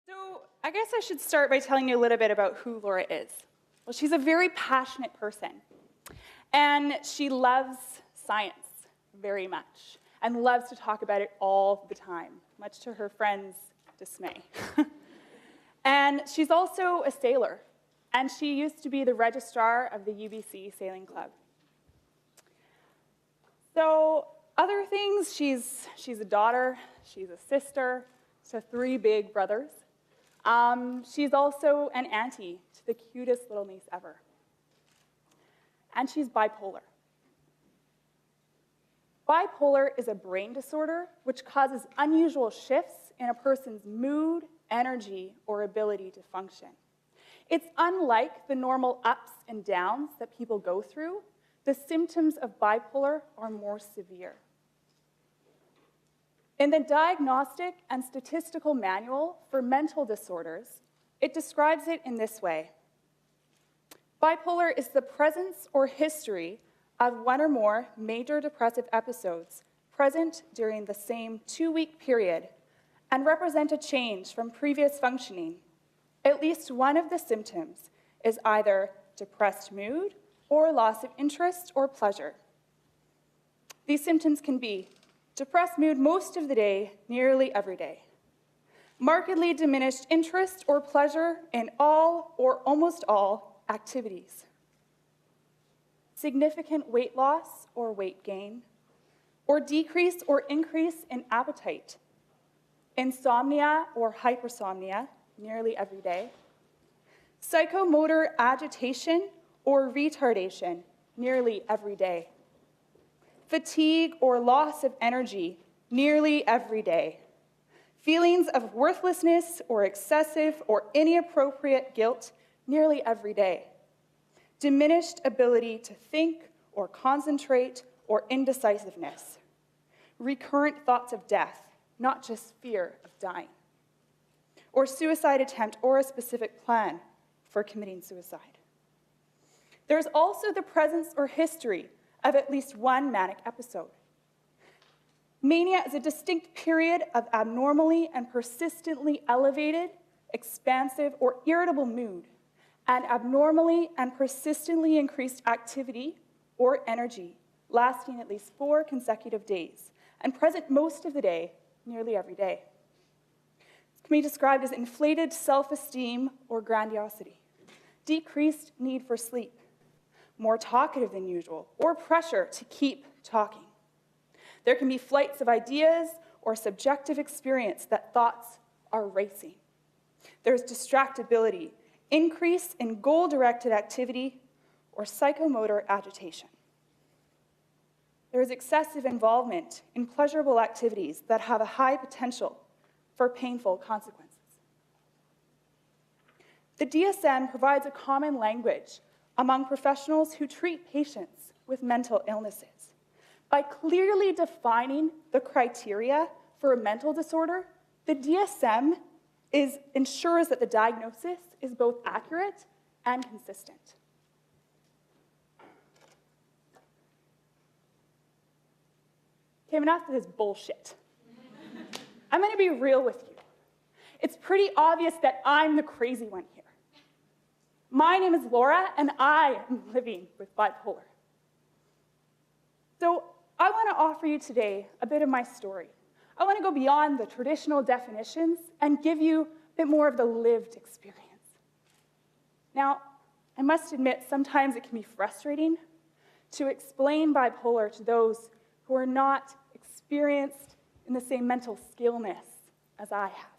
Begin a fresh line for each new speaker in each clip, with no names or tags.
So I guess I should start by telling you a little bit about who Laura is. Well, she's a very passionate person, and she loves science very much and loves to talk about it all the time, much to her friends' dismay. And she's also a sailor, and she used to be the registrar of the UBC Sailing Club. So other things, she's a daughter, she's a sister to 3 big brothers. She's also an auntie to the cutest little niece ever. And she's bipolar. Bipolar is a brain disorder which causes unusual shifts in a person's mood, energy, or ability to function. It's unlike the normal ups and downs that people go through. The symptoms of bipolar are more severe. In the Diagnostic and Statistical Manual for Mental Disorders, it describes it in this way. Bipolar is the presence or history of 1 or more major depressive episodes present during the same 2-week period and represent a change from previous functioning. At least one of the symptoms is either depressed mood or loss of interest or pleasure. These symptoms can be depressed mood most of the day, nearly every day. Markedly diminished interest or pleasure in all or almost all activities. Significant weight loss or weight gain, or decrease or increase in appetite. Insomnia or hypersomnia, nearly every day. Psychomotor agitation or retardation, nearly every day. Fatigue or loss of energy, nearly every day. Feelings of worthlessness or excessive or inappropriate guilt, nearly every day. Diminished ability to think or concentrate or indecisiveness. Recurrent thoughts of death, not just fear of dying. Or suicide attempt or a specific plan for committing suicide. There's also the presence or history of at least one manic episode. Mania is a distinct period of abnormally and persistently elevated, expansive, or irritable mood, and abnormally and persistently increased activity or energy, lasting at least 4 consecutive days, and present most of the day, nearly every day. It can be described as inflated self-esteem or grandiosity, decreased need for sleep, more talkative than usual, or pressure to keep talking. There can be flights of ideas or subjective experience that thoughts are racing. There's distractibility, increase in goal-directed activity, or psychomotor agitation. There is excessive involvement in pleasurable activities that have a high potential for painful consequences. The DSM provides a common language among professionals who treat patients with mental illnesses. By clearly defining the criteria for a mental disorder, the DSM ensures that the diagnosis is both accurate and consistent. Okay, enough of this bullshit. I'm going to be real with you. It's pretty obvious that I'm the crazy one here. My name is Laura, and I am living with bipolar. So I want to offer you today a bit of my story. I want to go beyond the traditional definitions and give you a bit more of the lived experience. Now, I must admit, sometimes it can be frustrating to explain bipolar to those who are not experienced in the same mental skillness as I have.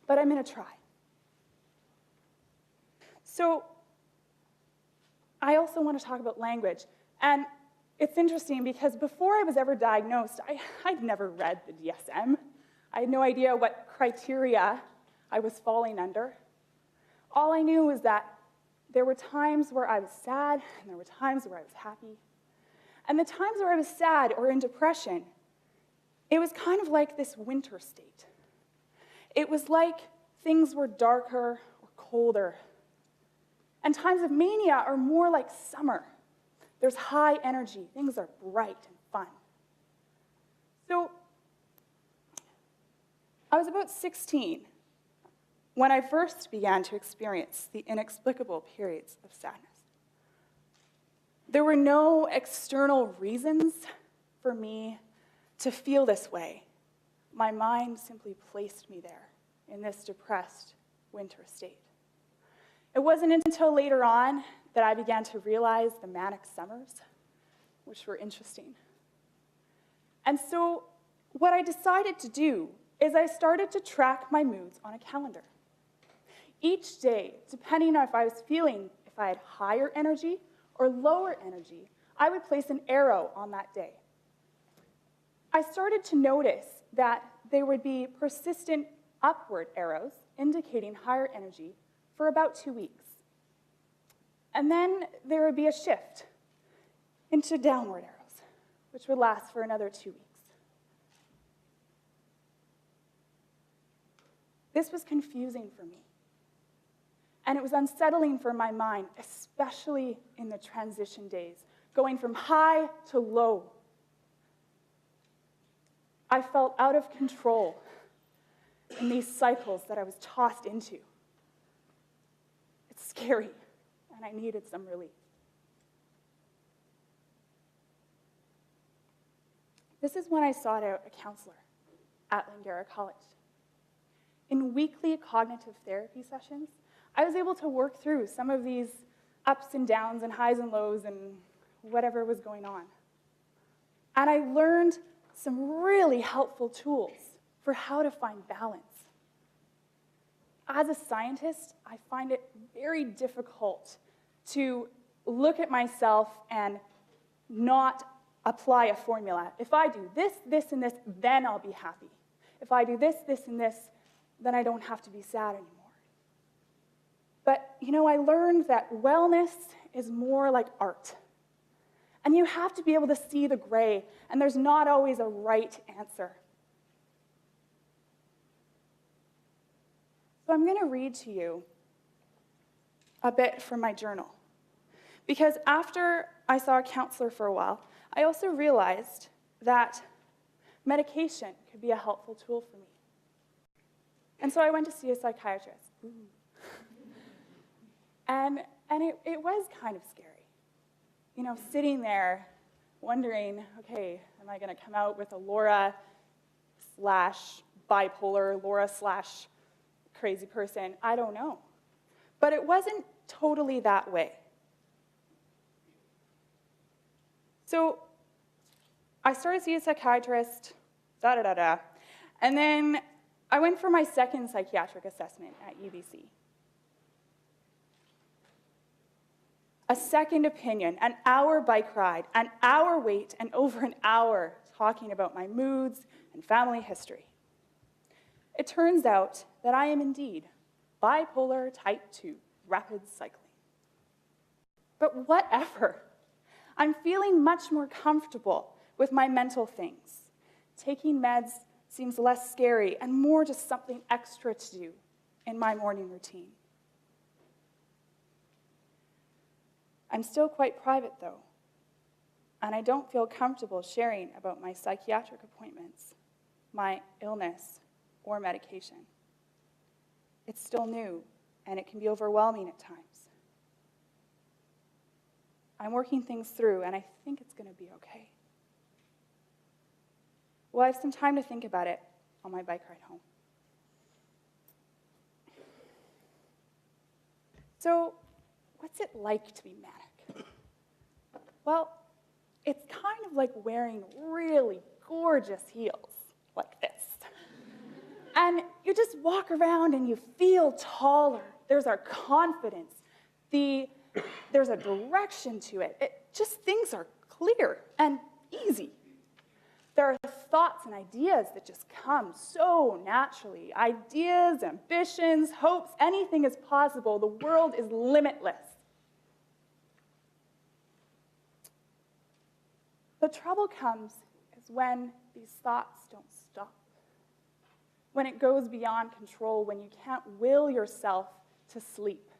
But I'm going to try. So I also want to talk about language. And it's interesting because before I was ever diagnosed, I'd never read the DSM. I had no idea what criteria I was falling under. All I knew was that there were times where I was sad, and there were times where I was happy. And the times where I was sad or in depression, it was kind of like this winter state. It was like things were darker or colder. And times of mania are more like summer. There's high energy. Things are bright and fun. So I was about 16 when I first began to experience the inexplicable periods of sadness. There were no external reasons for me to feel this way. My mind simply placed me there in this depressed winter state. It wasn't until later on that I began to realize the manic summers, which were interesting. And so what I decided to do is I started to track my moods on a calendar. Each day, depending on if I was feeling, if I had higher energy or lower energy, I would place an arrow on that day. I started to notice that there would be persistent upward arrows indicating higher energy for about 2 weeks. And then there would be a shift into downward arrows, which would last for another 2 weeks. This was confusing for me. And it was unsettling for my mind, especially in the transition days, going from high to low. I felt out of control in these cycles that I was tossed into. It's scary, and I needed some relief. This is when I sought out a counselor at Langara College. In weekly cognitive therapy sessions, I was able to work through some of these ups and downs and highs and lows and whatever was going on. And I learned some really helpful tools for how to find balance. As a scientist, I find it very difficult to look at myself and not apply a formula. If I do this, this, and this, then I'll be happy. If I do this, this, and this, then I don't have to be sad anymore. But, I learned that wellness is more like art. And you have to be able to see the gray, and there's not always a right answer. So I'm going to read to you a bit from my journal. Because after I saw a counselor for a while, I also realized that medication could be a helpful tool for me. And so I went to see a psychiatrist. Ooh. And it was kind of scary. Sitting there wondering, okay, am I going to come out with a Laura / bipolar, Laura / crazy person? I don't know. But it wasn't totally that way. So I started to see a psychiatrist, and then I went for my second psychiatric assessment at UBC. A second opinion, an hour bike ride, an hour wait, and over an hour talking about my moods and family history. It turns out that I am indeed bipolar type 2, rapid cycling. But whatever. I'm feeling much more comfortable with my mental things. Taking meds seems less scary and more just something extra to do in my morning routine. I'm still quite private, though, and I don't feel comfortable sharing about my psychiatric appointments, my illness, or medication. It's still new, and it can be overwhelming at times. I'm working things through, and I think it's going to be okay. Well, I have some time to think about it on my bike ride home. So, what's it like to be manic? Well, it's kind of like wearing really gorgeous heels, like this. And you just walk around and you feel taller. There's our confidence. There's a direction to it. Things are clear and easy. There are thoughts and ideas that just come so naturally. Ideas, ambitions, hopes, anything is possible. The world is limitless. The trouble comes is when these thoughts don't stop. When it goes beyond control, when you can't will yourself to sleep.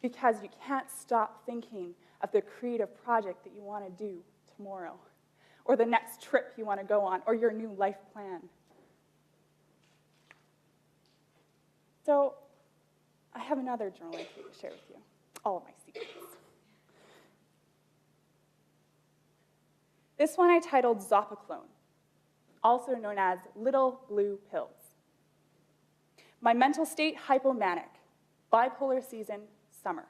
Because you can't stop thinking of the creative project that you want to do tomorrow, or the next trip you want to go on, or your new life plan. So I have another journal entry to share with you, all of my secrets. This one I titled Zopiclone, also known as Little Blue Pills. My mental state, hypomanic. Bipolar season, summer.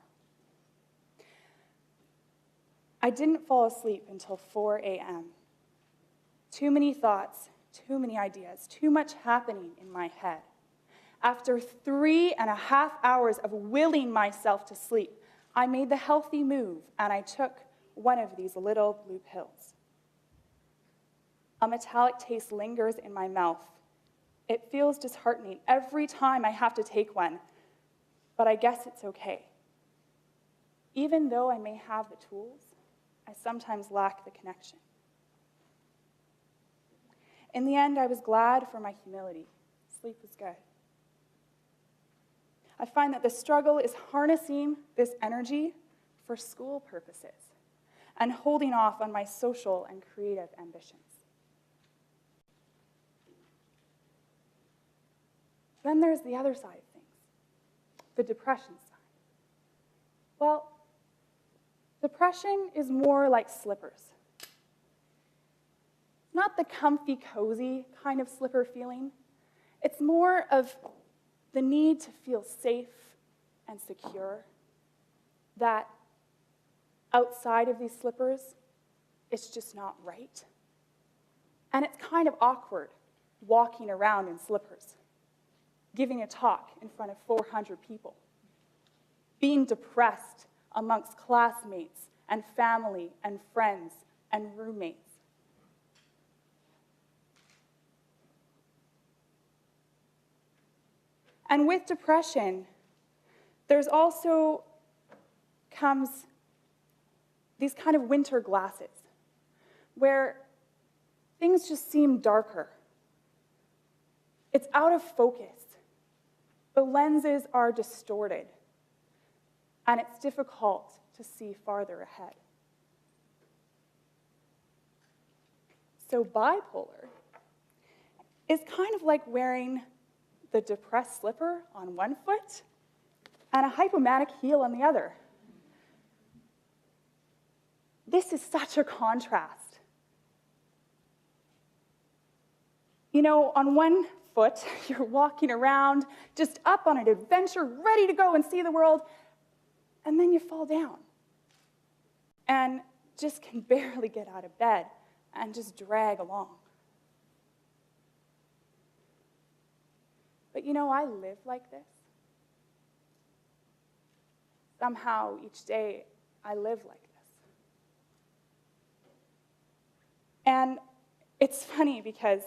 I didn't fall asleep until 4 a.m. Too many thoughts, too many ideas, too much happening in my head. After 3.5 hours of willing myself to sleep, I made the healthy move and I took one of these little blue pills. A metallic taste lingers in my mouth. It feels disheartening every time I have to take one, but I guess it's okay. Even though I may have the tools, I sometimes lack the connection. In the end, I was glad for my humility. Sleep was good. I find that the struggle is harnessing this energy for school purposes and holding off on my social and creative ambitions. Then there's the other side of things, the depression side. Well, depression is more like slippers. Not the comfy, cozy kind of slipper feeling. It's more of the need to feel safe and secure, that outside of these slippers, it's just not right. And it's kind of awkward walking around in slippers, giving a talk in front of 400 people, being depressed amongst classmates and family and friends and roommates. And with depression, there's also comes these kind of winter glasses where things just seem darker. It's out of focus. The lenses are distorted, and it's difficult to see farther ahead. So bipolar is kind of like wearing the depressed slipper on one foot and a hypomanic heel on the other. This is such a contrast. You know, on one foot, you're walking around, just up on an adventure, ready to go and see the world, and then you fall down and just can barely get out of bed and just drag along. But you know, I live like this. Somehow, each day, I live like this. And it's funny because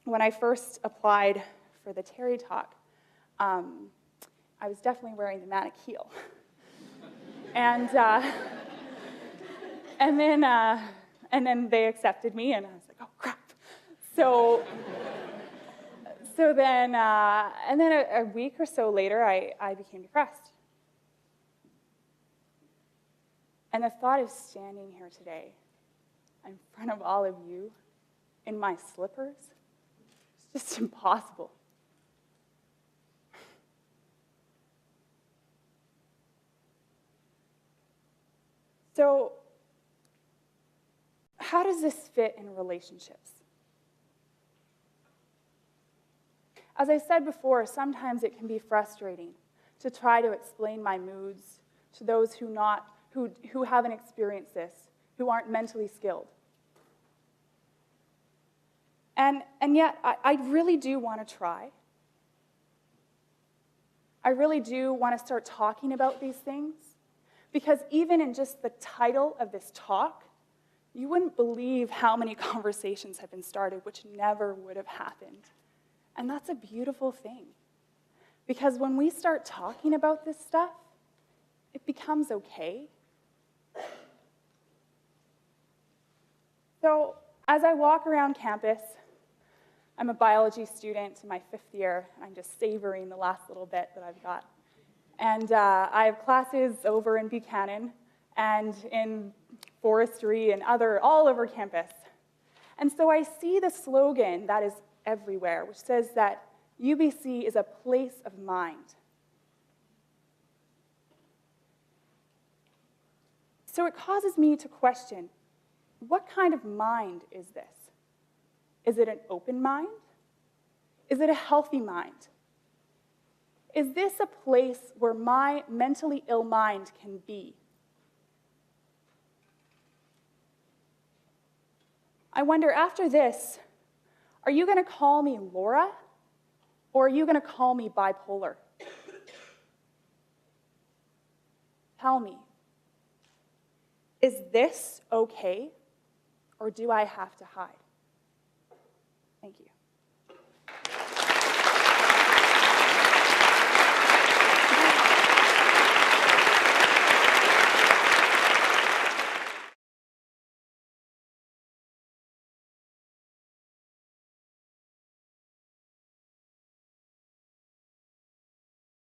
when I first applied for the Terry Talk, I was definitely wearing the manic heel. and then they accepted me, and I was like, oh, crap. So then a week or so later, I became depressed. And the thought of standing here today in front of all of you in my slippers, it's just impossible. So, how does this fit in relationships? As I said before, sometimes it can be frustrating to try to explain my moods to those who haven't experienced this, who aren't mentally skilled. And yet, I really do want to try. I really do want to start talking about these things, because even in just the title of this talk, you wouldn't believe how many conversations have been started which never would have happened. And that's a beautiful thing, because when we start talking about this stuff, it becomes okay. So as I walk around campus, I'm a biology student in my 5th year, and I'm just savoring the last little bit that I've got. And I have classes over in Buchanan and in forestry and all over campus. And so I see the slogan that is everywhere, which says that UBC is a place of mind. So it causes me to question, what kind of mind is this? Is it an open mind? Is it a healthy mind? Is this a place where my mentally ill mind can be? I wonder, after this, are you going to call me Laura, or are you going to call me bipolar? Tell me, is this okay, or do I have to hide? Thank you.